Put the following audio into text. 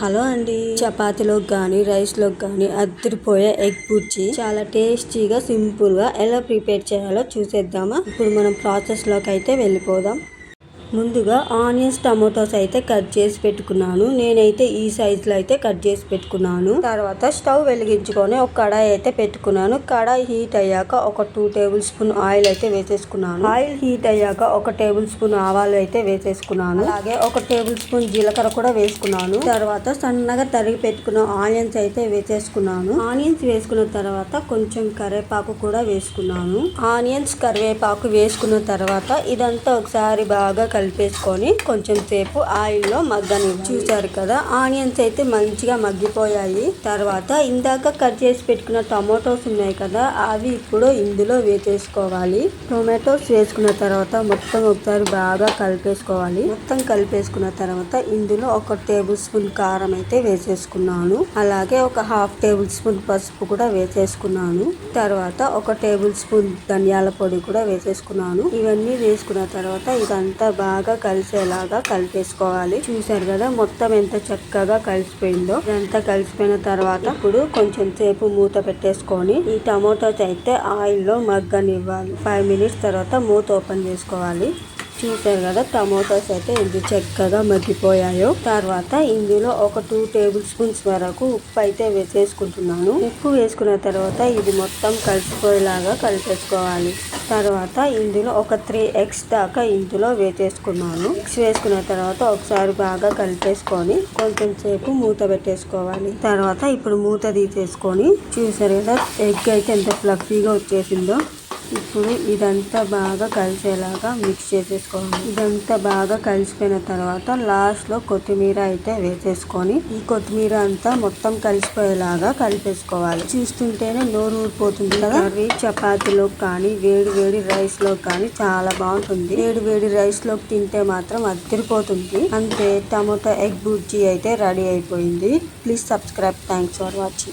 Hello అండి, చపాతీలోకి కానీ రైస్లోకి కానీ అద్దరిపోయే ఎగ్ బుర్జీ చాలా టేస్టీగా సింపుల్గా ఎలా ప్రిపేర్ చేయాలో చూసేద్దామా. ఇప్పుడు మనం ప్రాసెస్లోకి అయితే వెళ్ళిపోదాం. ముందుగా ఆనియన్స్ టమోటాస్ అయితే కట్ చేసి పెట్టుకున్నాను. నేనైతే ఈ సైజులో అయితే కట్ చేసి పెట్టుకున్నాను. తర్వాత స్టవ్ వెలిగించుకొని ఒక కడాయి అయితే పెట్టుకున్నాను. కడాయి హీట్ అయ్యాక ఒక 2 టేబుల్ స్పూన్ ఆయిల్ అయితే వేసేసుకున్నాను. ఆయిల్ హీట్ అయ్యాక ఒక టేబుల్ స్పూన్ ఆవాలు అయితే వేసేసుకున్నాను. అలాగే ఒక టేబుల్ స్పూన్ జీలకర్ర కూడా వేసుకున్నాను. తర్వాత సన్నగా తరిగి పెట్టుకున్న ఆనియన్స్ అయితే వేసేసుకున్నాను. ఆనియన్స్ వేసుకున్న తర్వాత కొంచెం కరివేపాకు కూడా వేసుకున్నాను. ఆనియన్స్ కరివేపాకు వేసుకున్న తర్వాత ఇదంతా ఒకసారి బాగా కలిపేసుకొని కొంచెం సేపు ఆయిల్లో మగ్గనివ్వాలి. చూసారు కదా, ఆనియన్స్ అయితే మంచిగా మగ్గిపోయాయి. తర్వాత ఇందాక కట్ చేసి పెట్టుకున్న టమాటోస్ ఉన్నాయి కదా, అవి ఇప్పుడు ఇందులో వేసేసుకోవాలి. టొమాటోస్ వేసుకున్న తర్వాత మొత్తం ఒకసారి బాగా కలిపేసుకోవాలి. మొత్తం కలిపేసుకున్న తర్వాత ఇందులో ఒక టేబుల్ స్పూన్ కారం అయితే వేసేసుకున్నాను. అలాగే ఒక హాఫ్ టేబుల్ స్పూన్ పసుపు కూడా వేసేసుకున్నాను. తర్వాత ఒక టేబుల్ స్పూన్ ధనియాల పొడి కూడా వేసేసుకున్నాను. ఇవన్నీ వేసుకున్న తర్వాత ఇదంతా బాగా కలిసేలాగా కలిపేసుకోవాలి. చూసారు కదా, మొత్తం ఎంత చక్కగా కలిసిపోయిందో. ఇదంతా కలిసిపోయిన తర్వాత ఇప్పుడు కొంచెం సేపు మూత పెట్టేసుకొని ఈ టమోటాస్ అయితే ఆయిల్లో మగ్గనివ్వాలి. 5 మినిట్స్ తర్వాత మూత ఓపెన్ చేసుకోవాలి. చూసారు కదా, టమోటాస్ అయితే ఎంత చక్కగా మగ్గిపోయాయో. తర్వాత ఇందులో ఒక 2 టేబుల్ స్పూన్స్ వరకు ఉప్పు అయితే వేసేసుకుంటున్నాను. ఉప్పు వేసుకున్న తర్వాత ఇది మొత్తం కలిసిపోయేలాగా కలిపేసుకోవాలి. తర్వాత ఇందులో ఒక 3 ఎగ్స్ దాకా ఇందులో వేసేసుకున్నాను. ఎగ్స్ వేసుకున్న తర్వాత ఒకసారి బాగా కలిపేసుకొని కొంచెం సేపు మూత పెట్టేసుకోవాలి. తర్వాత ఇప్పుడు మూత తీసేసుకొని చూసారు కదా, ఎగ్ అయితే ఎంత ఫ్లఫీగా వచ్చేసిందో. ఇప్పుడు ఇదంతా బాగా కలిసేలాగా మిక్స్ చేసేసుకోవాలి. ఇదంతా బాగా కలిసిపోయిన తర్వాత లాస్ట్లో కొత్తిమీర అయితే వేసేసుకొని ఈ కొత్తిమీర అంతా మొత్తం కలిసిపోయేలాగా కలిపేసుకోవాలి. చూస్తుంటేనే నోరు ఊరిపోతుంది కదా. కర్రీ చపాతీలోకి కానీ వేడి వేడి రైస్లో కానీ చాలా బాగుంటుంది. వేడి వేడి రైస్లోకి తింటే మాత్రం అదిరిపోతుంది. అంతే, టమోటా ఎగ్ బుర్జీ అయితే రెడీ అయిపోయింది. Please subscribe. Thanks for watching.